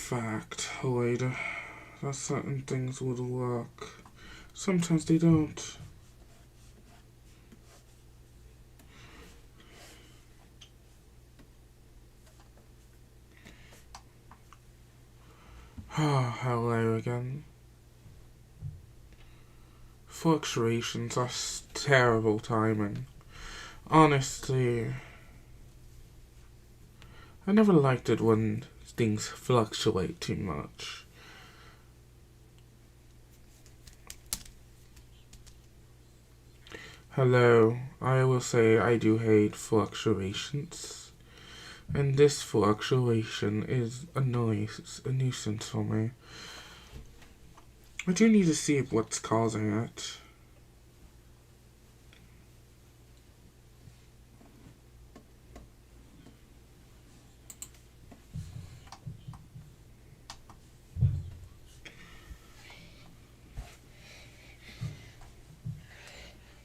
fact, Lloyd, that certain things would work. Sometimes they don't. Hello again. Fluctuations are terrible timing. Honestly, I never liked it when things fluctuate too much. Hello, I will say I do hate fluctuations. And this fluctuation is a nuisance for me. I do need to see what's causing it.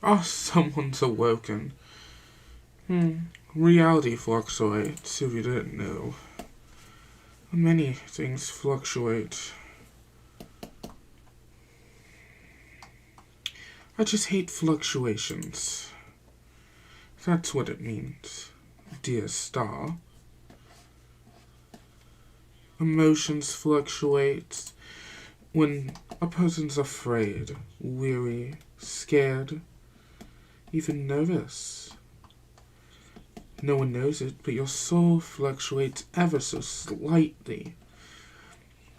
Oh, someone's awoken. Reality fluctuates, if you didn't know. Many things fluctuate. I just hate fluctuations. That's what it means, dear star. Emotions fluctuate when a person's afraid, weary, scared, even nervous. No one knows it, but your soul fluctuates ever so slightly.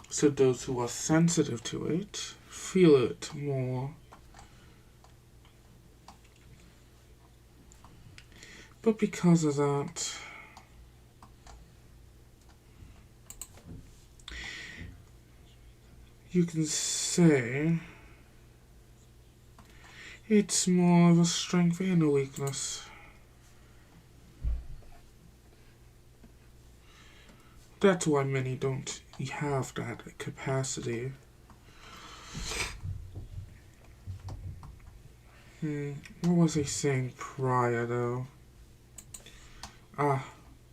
So those who are sensitive to it feel it more. But because of that, you can say it's more of a strength and a weakness. That's why many don't have that capacity. What was I saying prior, though?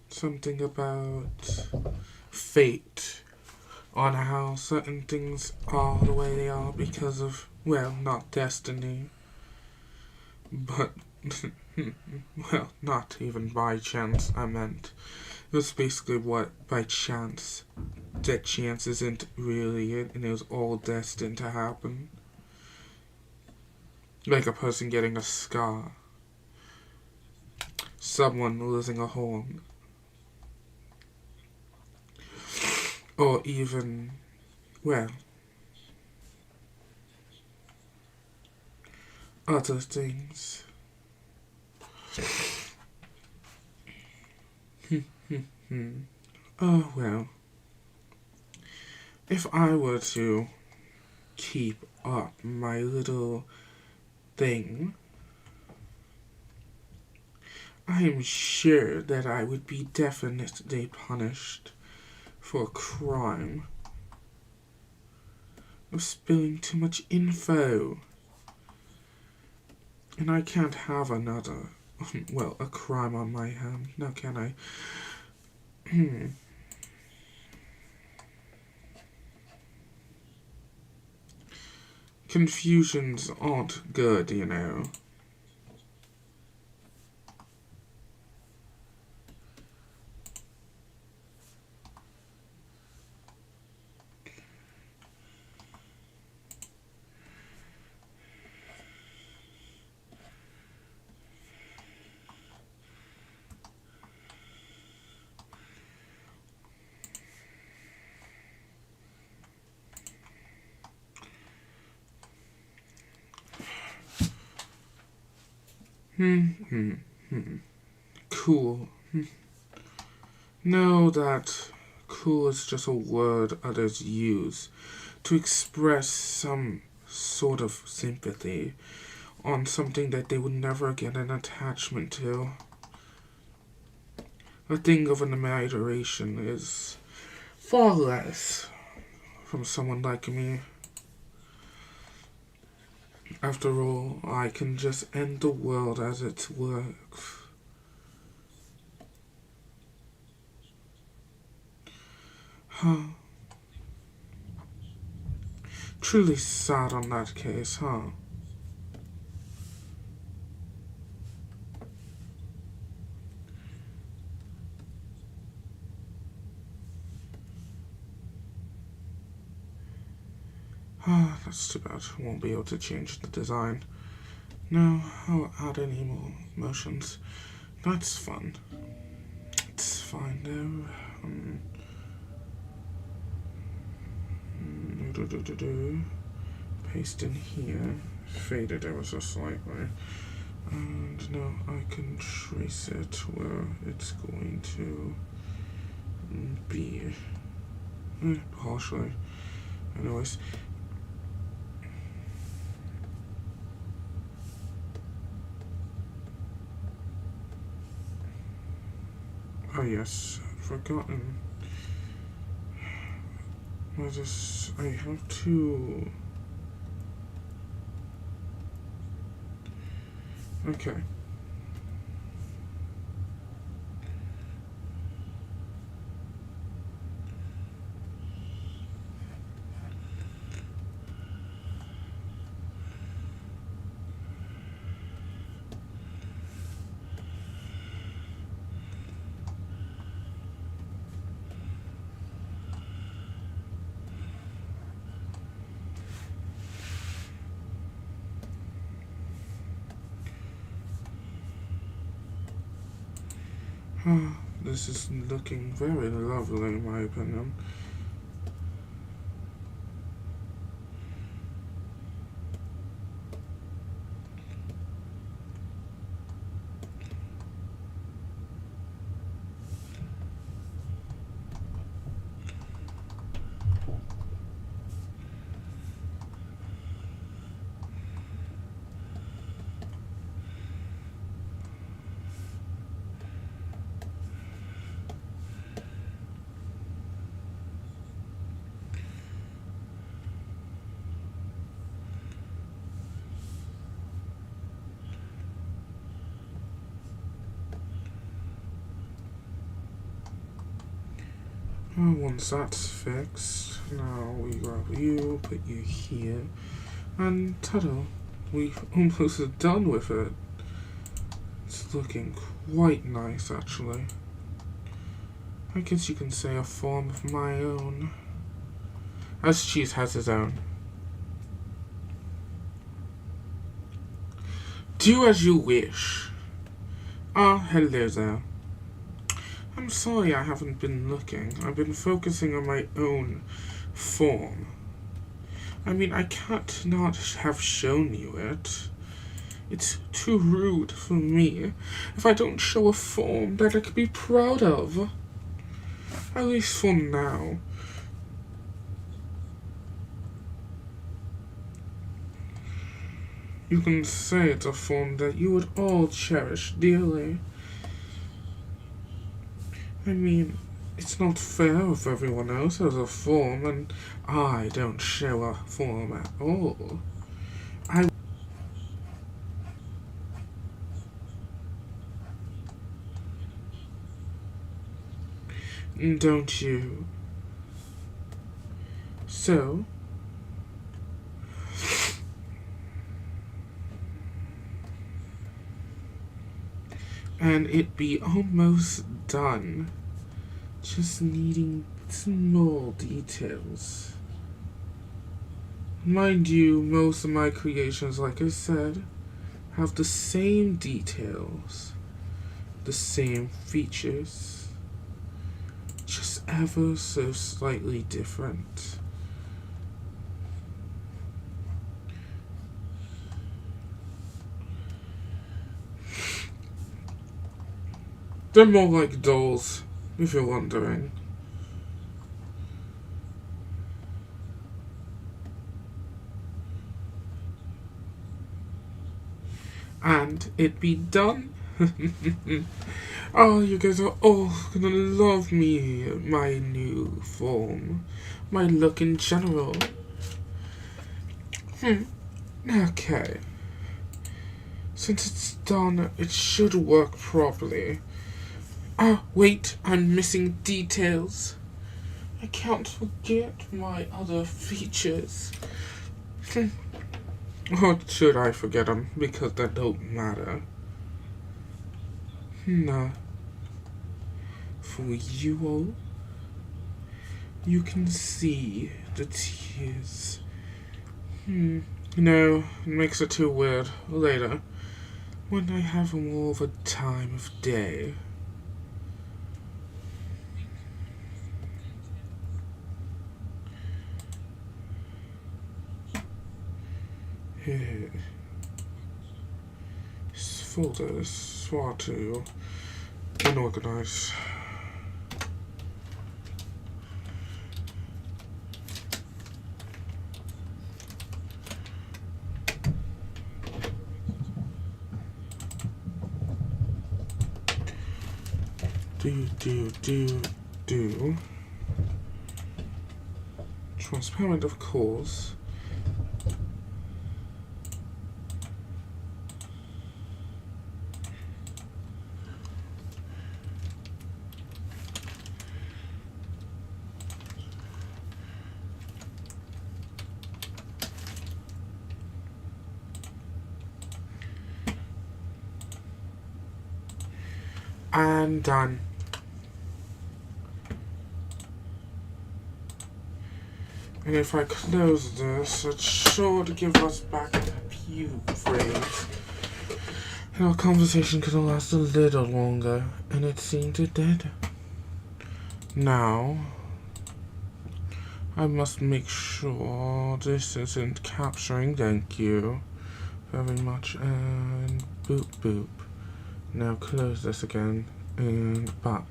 Something about fate. On how certain things are the way they are because of, well, not destiny, but, well, not even by chance, I meant. It was basically what, by chance, that chance isn't really it, and it was all destined to happen. Like a person getting a scar. Someone losing a horn. Or even, well, other things. Oh, well. If I were to keep up my little thing, I am sure that I would be definitely punished for a crime of spilling too much info. And I can't have another, well, a crime on my hand, now can I? Confusions aren't good, you know. Cool. Know that cool is just a word others use to express some sort of sympathy on something that they would never get an attachment to. A thing of an admiration is far less from someone like me. After all, I can just end the world as it works. Truly sad on that case, huh? Ah, that's too bad. Won't be able to change the design. No, I'll add any more motions. That's fun. It's fine though. Paste in here. Fade it ever so slightly. And now I can trace it where it's going to be. Partially. Anyways. Oh yes, I've forgotten. I have to... Okay. This is looking very lovely in my opinion. Once that's fixed, now we grab you, put you here, and ta-da, we've almost done with it. It's looking quite nice, actually. I guess you can say a form of my own. As Cheese has his own. Do as you wish. Ah, hello there. I'm sorry I haven't been looking. I've been focusing on my own form. I mean, I can't not have shown you it. It's too rude for me if I don't show a form that I could be proud of. At least for now. You can say it's a form that you would all cherish dearly. I mean, it's not fair if everyone else has a form and I don't show a form at all. Don't you? So, and it be almost done. Just needing small details. Mind you, most of my creations, like I said, have the same details, the same features, just ever so slightly different. They're more like dolls, if you're wondering. And it be done. Oh, you guys are all gonna love me, my new form, my look in general. Okay. Since it's done, it should work properly. Ah, wait, I'm missing details. I can't forget my other features. Or should I forget them because that don't matter? No. For you all, you can see the tears. No, it makes it too weird. Later, when I have more of a time of day. This folder is far too unorganized. Do. Transparent, of course. And done. And if I close this, it's sure to give us back a few frames. And our conversation could have lasted a little longer, and it seemed it did. Now, I must make sure this isn't capturing. Thank you very much. And boop boop. Now close this again, and pop.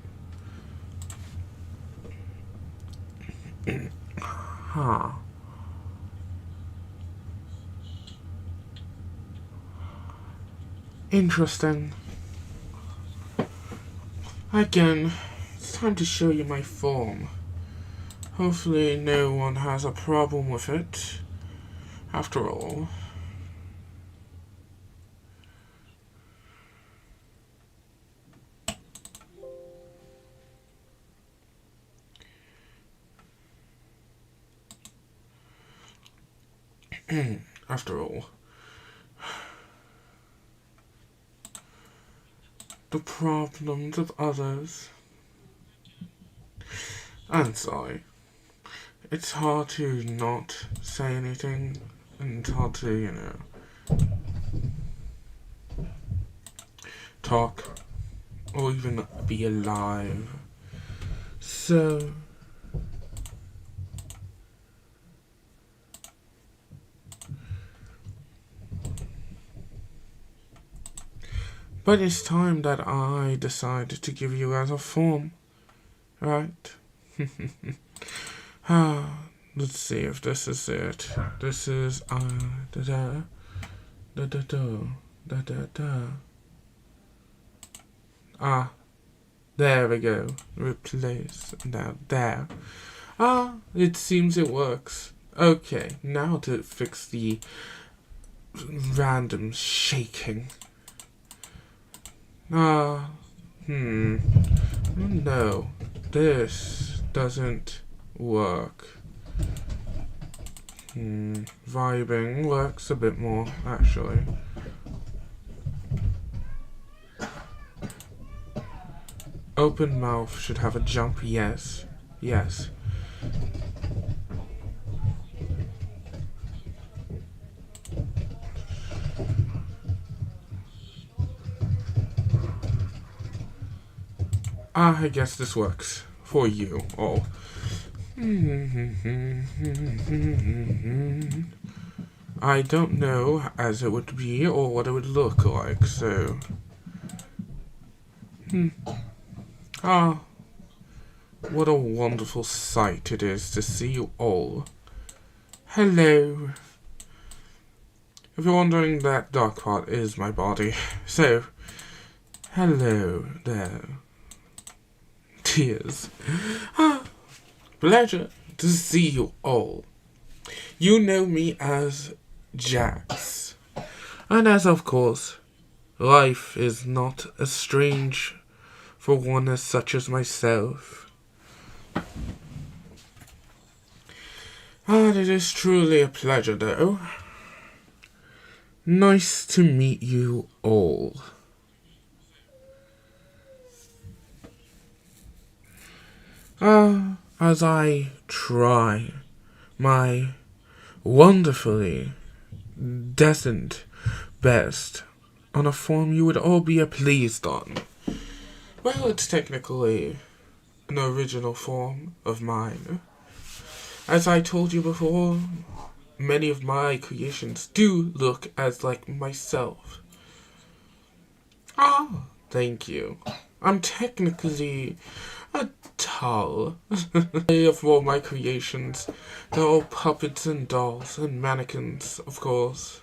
Huh. Interesting. Again, it's time to show you my form. Hopefully no one has a problem with it. After all. After all, the problems of others. I'm sorry. It's hard to not say anything, and it's hard to, talk, or even be alive. So, but it's time that I decided to give you as a form, right? Let's see if this is it. This is there we go. Replace now there. It seems it works. Okay, now to fix the random shaking. No, this doesn't work. Vibing works a bit more, actually. Open mouth should have a jump, yes. Yes. I guess this works for you all. I don't know as it would be or what it would look like, so... what a wonderful sight it is to see you all. Hello. If you're wondering, that dark part is my body. So, hello there. Tears. Pleasure to see you all. You know me as Jax. And as of course, life is not as strange for one as such as myself. Ah, it is truly a pleasure, though. Nice to meet you all. As I try my wonderfully decent best on a form you would all be pleased on. Well, it's technically an original form of mine. As I told you before, many of my creations do look as like myself. Ah, thank you. I'm technically a doll. Of all my creations, they're all puppets and dolls and mannequins, of course.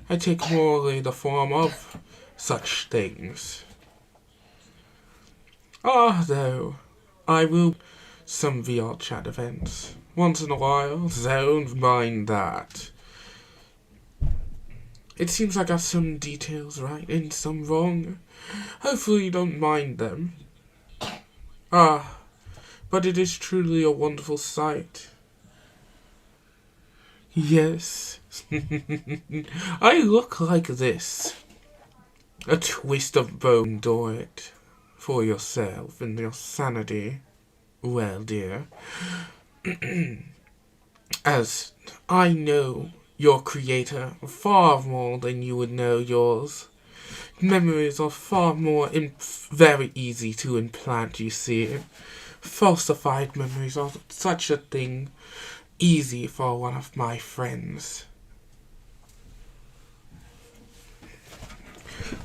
I take morally the form of such things. Though, I will some VR chat events once in a while, so don't mind that. It seems I got some details right and some wrong. Hopefully you don't mind them. But it is truly a wonderful sight. Yes. I look like this. A twist of bone, do it. For yourself and your sanity. Well, dear. As I know your creator far more than you would know yours. Memories are far more very easy to implant, you see. Falsified memories are such a thing easy for one of my friends.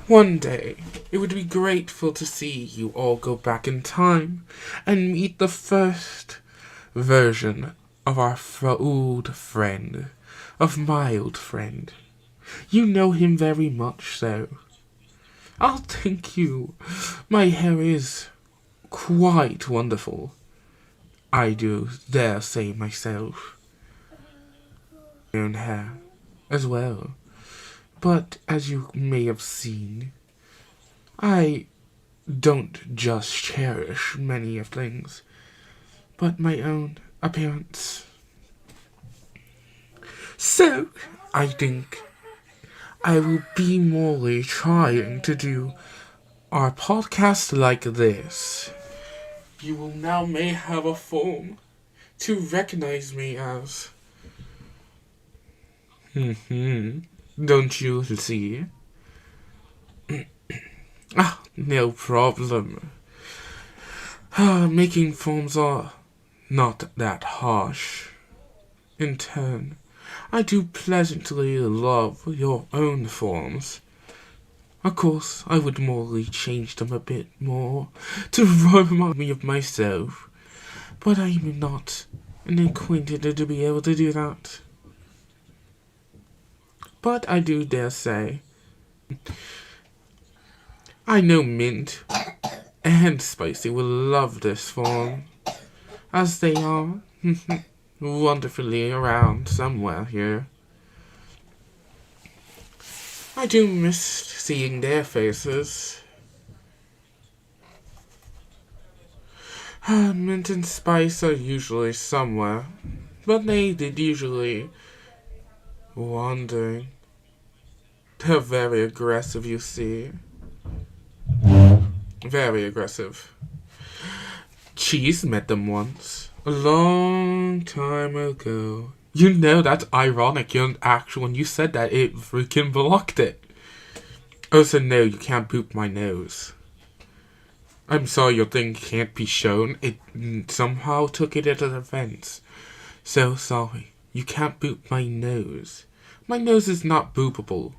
One day, it would be grateful to see you all go back in time and meet the first version of our old friend, of my old friend. You know him very much so. I'll thank you. My hair is quite wonderful. I do dare say myself. My own hair as well. But as you may have seen, I don't just cherish many of things, but my own appearance. So, I think I will be morely trying to do our podcast like this. You will now may have a form to recognize me as. Don't you see? No problem. Making forms are not that harsh. In turn, I do pleasantly love your own forms. Of course, I would morally change them a bit more to remind me of myself, but I am not acquainted to be able to do that. But I do dare say, I know Mint and Spicy will love this form, as they are wonderfully around somewhere here. I do miss seeing their faces. Mint and Spice are usually somewhere, but they did usually wandering. They're very aggressive, you see. Very aggressive. Cheese met them once. A long time ago. You know that's ironic. When you said that, it freaking blocked it. Oh, so no, you can't boop my nose. I'm sorry your thing can't be shown. It somehow took it as an offense. So sorry. You can't boop my nose. My nose is not boopable.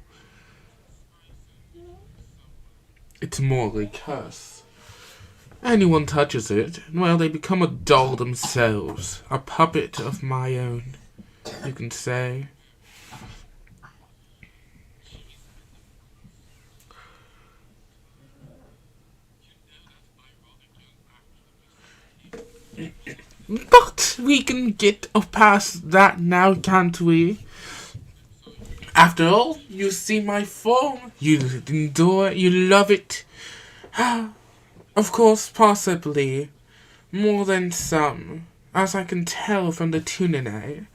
It's morally cursed. Anyone touches it, well, they become a doll themselves. A puppet of my own, you can say. But we can get past that now, can't we? After all, you see my form, you adore it, you love it. Of course, possibly more than some. As I can tell from the tune,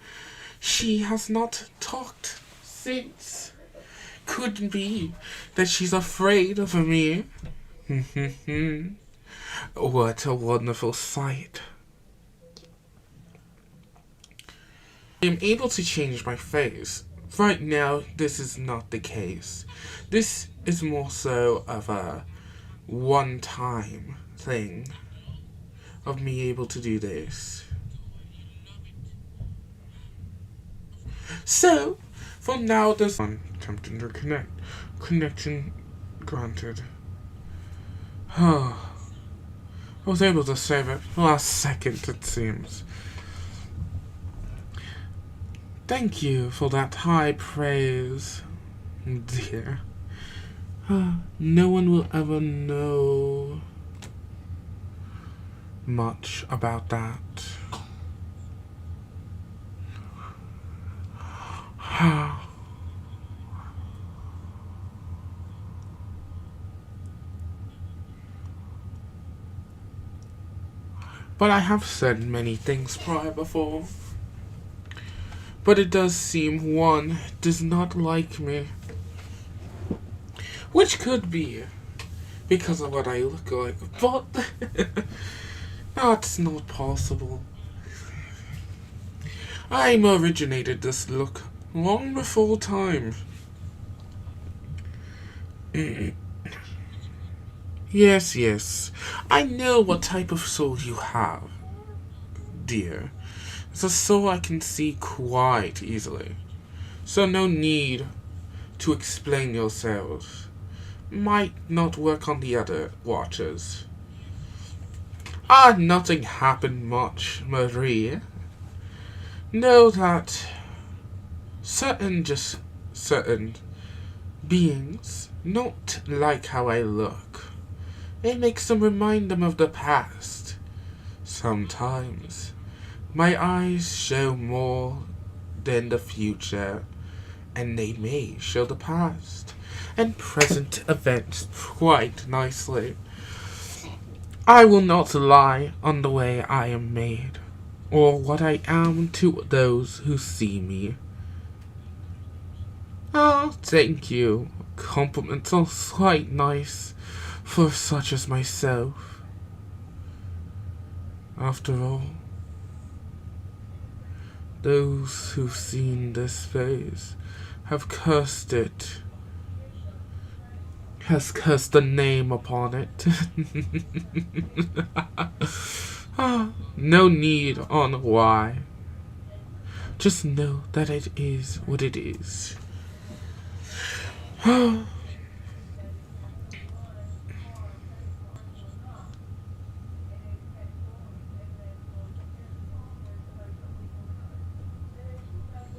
she has not talked since. Could be that she's afraid of me. What a wonderful sight. I am able to change my face. Right now, this is not the case. This is more so of a one-time thing of me able to do this. So, for now, there's one attempting to connect. Connection granted. I was able to save it last second, it seems. Thank you for that high praise, dear. No one will ever know much about that. But I have said many things prior before. But it does seem one does not like me. Which could be because of what I look like, but that's not possible. I originated this look long before time. Yes, I know what type of soul you have, dear. It's a soul I can see quite easily, so no need to explain yourselves. Might not work on the other watchers. Nothing happened much, Marie. Know that certain beings not like how I look. It makes them remind them of the past. Sometimes my eyes show more than the future, and they may show the past and present events quite nicely. I will not lie on the way I am made, or what I am to those who see me. Thank you. Compliments are quite nice for such as myself. After all, those who've seen this face have cursed it. Has cursed the name upon it. No need on why. Just know that it is what it is.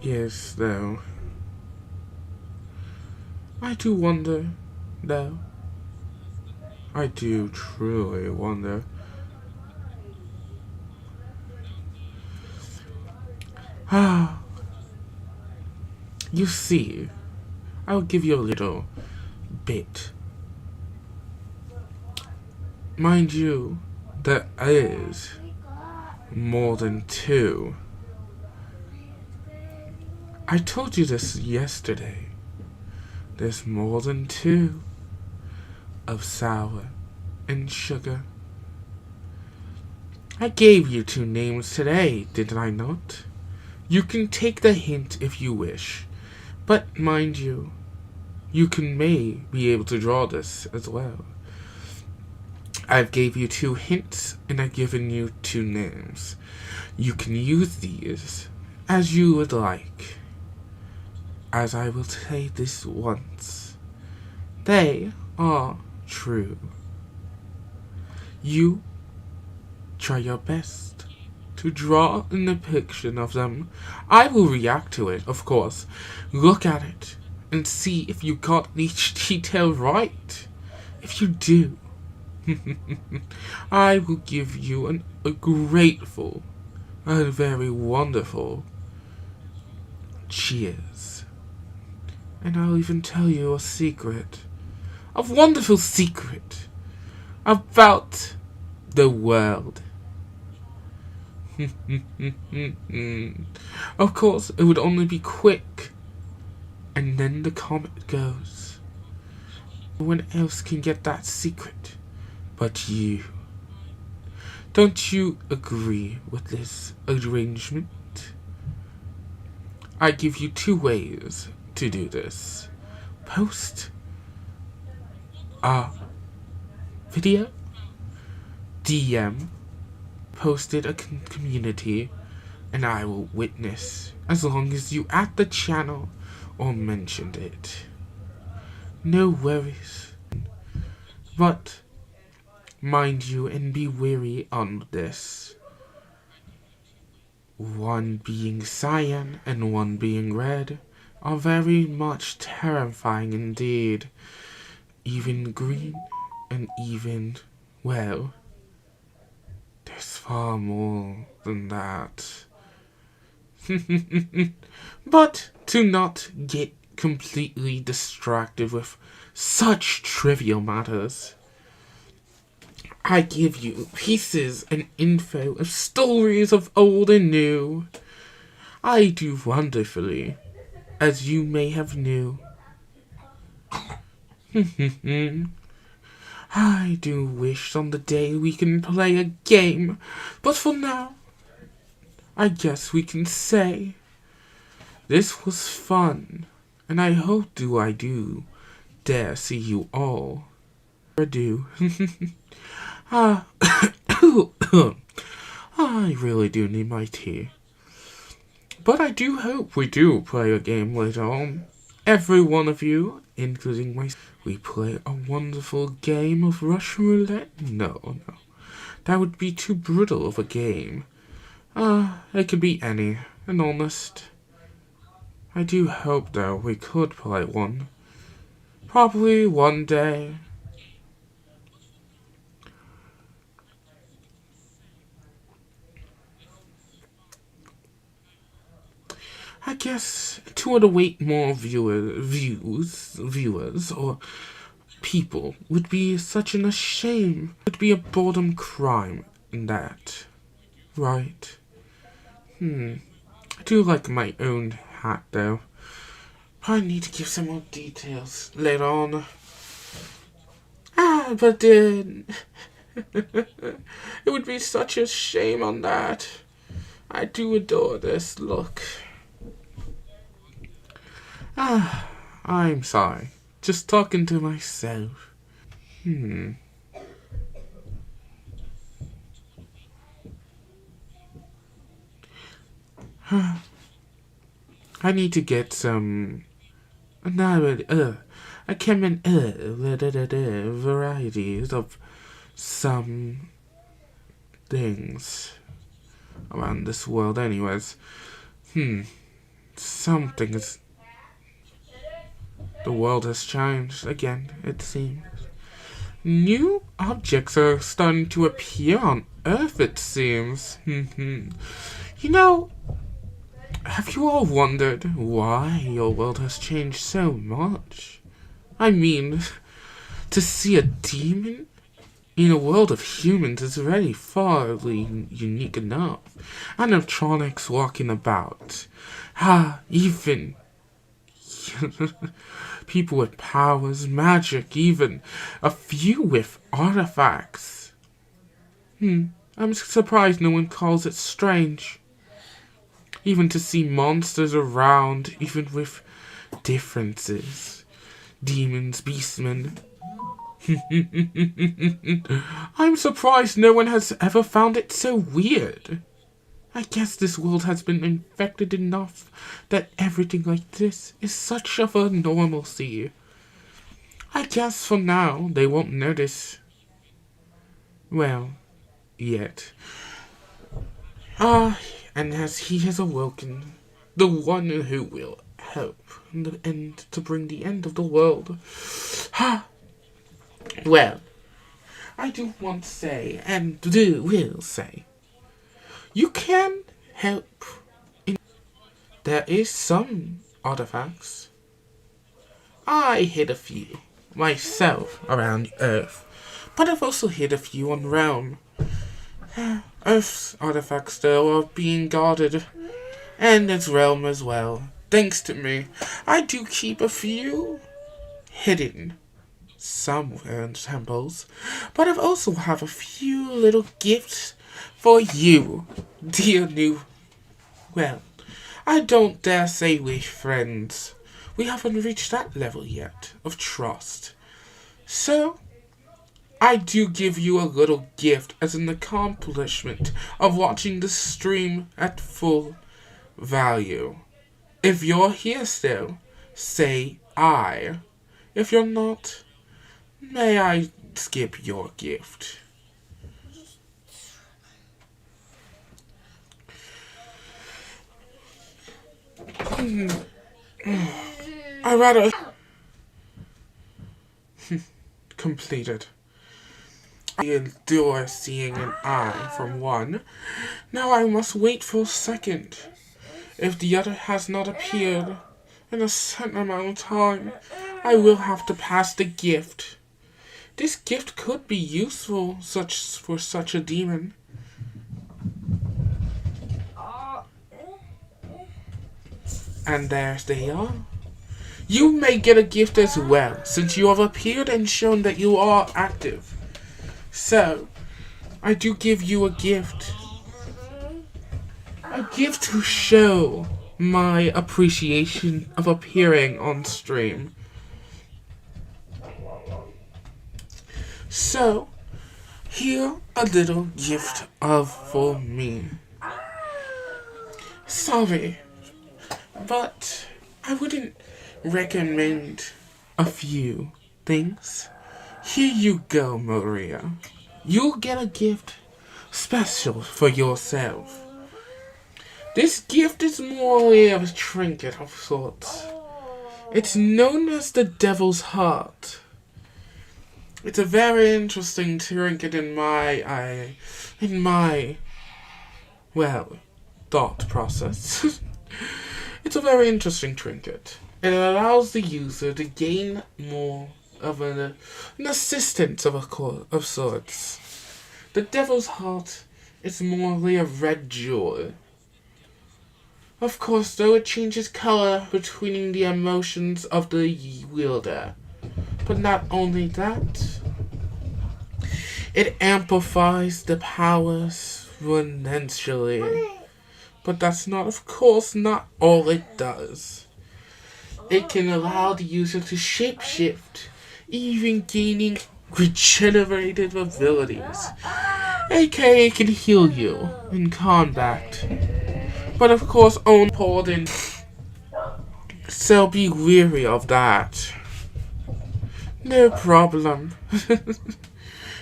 Yes, though. I do wonder, though. I do truly wonder. You see, I'll give you a little bit. Mind you, there is more than two. I told you this yesterday. There's more than two of sour and sugar. I gave you two names today, did I not? You can take the hint if you wish, but mind you, you may be able to draw this as well. I've gave you two hints and I've given you two names. You can use these as you would like. As I will say this once, they are true. You try your best to draw a depiction of them. I will react to it, of course. Look at it and see if you got each detail right. If you do, I will give you a grateful, a very wonderful cheers. And I'll even tell you a secret, a wonderful secret about the world. Of course, it would only be quick. And then the comet goes. No one else can get that secret but you. Don't you agree with this arrangement? I give you 2 ways to do this. Post a video, DM, posted a community, and I will witness as long as you at the channel or mentioned it. No worries. But mind you and be wary on this. One being cyan and one being red are very much terrifying indeed. Even green and even, well, there's far more than that. But to not get completely distracted with such trivial matters, I give you pieces and info of stories of old and new. I do wonderfully, as you may have knew. I do wish on the day we can play a game, but for now, I guess we can say this was fun, and I hope I do dare see you all. I do. I really do need my tea. But I do hope we do play a game later on. Every one of you, including myself, we play a wonderful game of Russian roulette? No. That would be too brutal of a game. It could be any, and honest. I do hope, though, we could play one. Probably one day. I guess to await more viewers or people would be such a shame. It would be a boredom crime in that, right? I do like my own hat though. I need to give some more details later on. But it would be such a shame on that. I do adore this look. I'm sorry. Just talking to myself. I need to get some varieties of some things around this world anyways. Something is... The world has changed again, it seems. New objects are starting to appear on Earth, it seems. You know, have you all wondered why your world has changed so much? I mean, to see a demon in a world of humans is already fairly unique enough. Animatronics walking about. Even people with powers, magic, even a few with artifacts. I'm surprised no one calls it strange. Even to see monsters around, even with differences. Demons, beastmen. I'm surprised no one has ever found it so weird. I guess this world has been infected enough that everything like this is such of a normalcy. I guess for now they won't notice. Well, yet. And as he has awoken, the one who will help the end to bring the end of the world. Well, I do want to say, and will say, you can help. There is some artifacts. I hid a few myself around Earth, but I've also hid a few on Realm. Earth's artifacts, though, are being guarded, and its realm as well. Thanks to me, I do keep a few hidden somewhere in temples, but I also have a few little gifts for you, dear new. Well, I don't dare say we're friends. We haven't reached that level yet of trust. So, I do give you a little gift as an accomplishment of watching the stream at full value. If you're here still, say I. If you're not, may I skip your gift? I rather completed. I endure seeing an eye from one. Now I must wait for a second. If the other has not appeared in a certain amount of time, I will have to pass the gift. This gift could be useful for such a demon. And there they are. You may get a gift as well, since you have appeared and shown that you are active. So, I do give you a gift. A gift to show my appreciation of appearing on stream. So, here a little gift for me. Sorry, but I wouldn't recommend a few things. Here you go, Maria. You'll get a gift special for yourself. This gift is more of a trinket of sorts. It's known as the Devil's Heart. It's a very interesting trinket in my thought process. It's a very interesting trinket. It allows the user to gain more of an assistance of sorts. The Devil's Heart is morely a red jewel. Of course, though, it changes color between the emotions of the wielder. But not only that, it amplifies the powers exponentially. But that's not, of course, not all it does. It can allow the user to shapeshift, even gaining regenerative abilities. aka it can heal you in combat. But of course, own important, so be weary of that. No problem.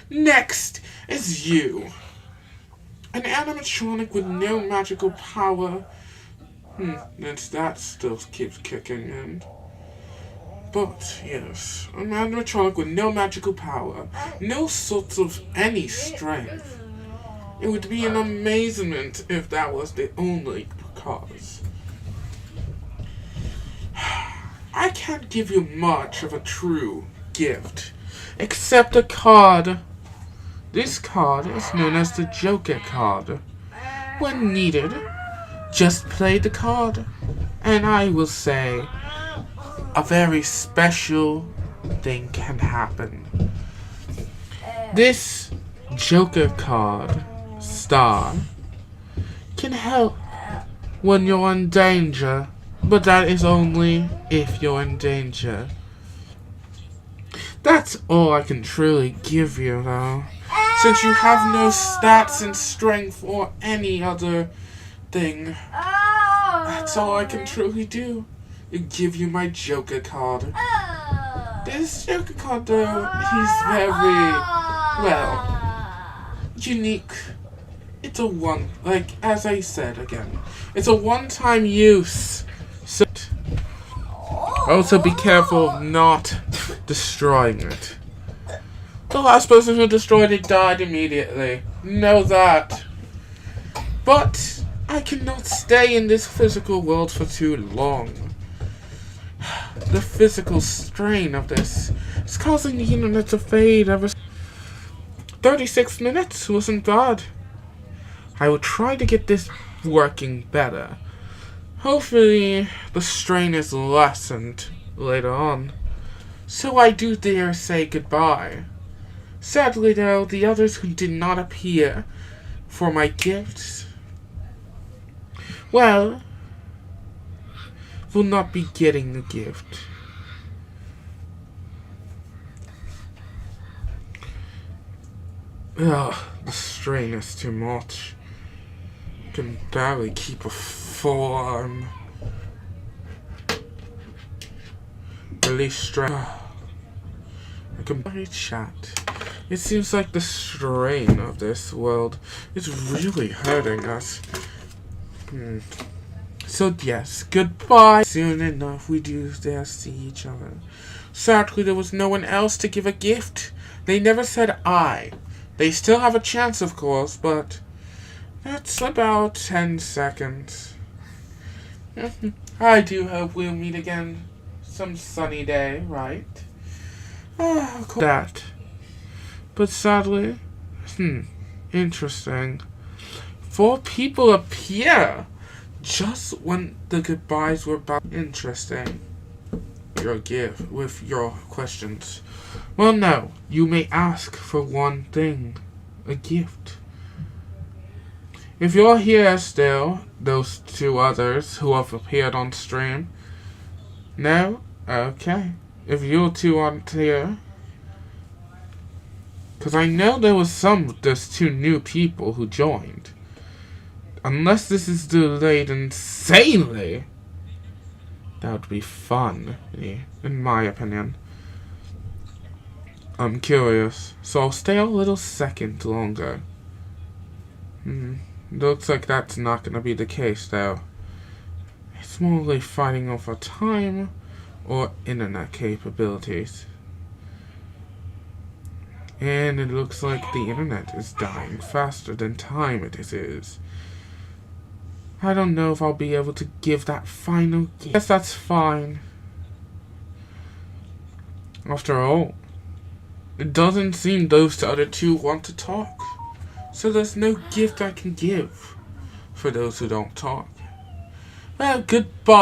Next is you. An animatronic with no magical power. That still keeps kicking in. But yes, an animatronic with no magical power, no sorts of any strength. It would be an amazement if that was the only cause. I can't give you much of a true gift, except a card. This card is known as the Joker card. When needed, just play the card, and I will say, a very special thing can happen. This Joker card, Star, can help when you're in danger, but that is only if you're in danger. That's all I can truly give you, though. Since you have no stats and strength or any other thing, that's all I can truly do. Give you my Joker card. This Joker card, though, he's very, unique. It's as I said again, it's a one-time use. So, also be careful of not destroying it. The last person who destroyed it died immediately. Know that. But I cannot stay in this physical world for too long. The physical strain of this is causing the internet to fade. 36 minutes wasn't bad. I will try to get this working better. Hopefully, the strain is lessened later on. So I do dare say goodbye. Sadly, though, the others who did not appear for my gifts, well, will not be getting the gift. Ugh, the strain is too much. I can barely keep a form. Release strain. I can barely chat. It seems like the strain of this world is really hurting us. So yes, goodbye. Soon enough we do dare see each other. Sadly, there was no one else to give a gift. They never said I. They still have a chance, of course, but that's about 10 seconds. I do hope we'll meet again some sunny day, right? Of course. That. But sadly, interesting. 4 people appear just when the goodbyes were about. Interesting. Your gift with your questions. Well, no. You may ask for one thing. A gift. If you're here still, those 2 others who have appeared on stream. No? Okay. If you 2 aren't here. Because I know there's 2 new people who joined. Unless this is delayed insanely. That would be fun, in my opinion. I'm curious, so I'll stay a little second longer. Looks like that's not gonna be the case, though. It's more like fighting over time or internet capabilities. And it looks like the internet is dying faster than time it is. I don't know if I'll be able to give that final gift. Guess that's fine. After all, it doesn't seem those other 2 want to talk. So there's no gift I can give for those who don't talk. Well, goodbye.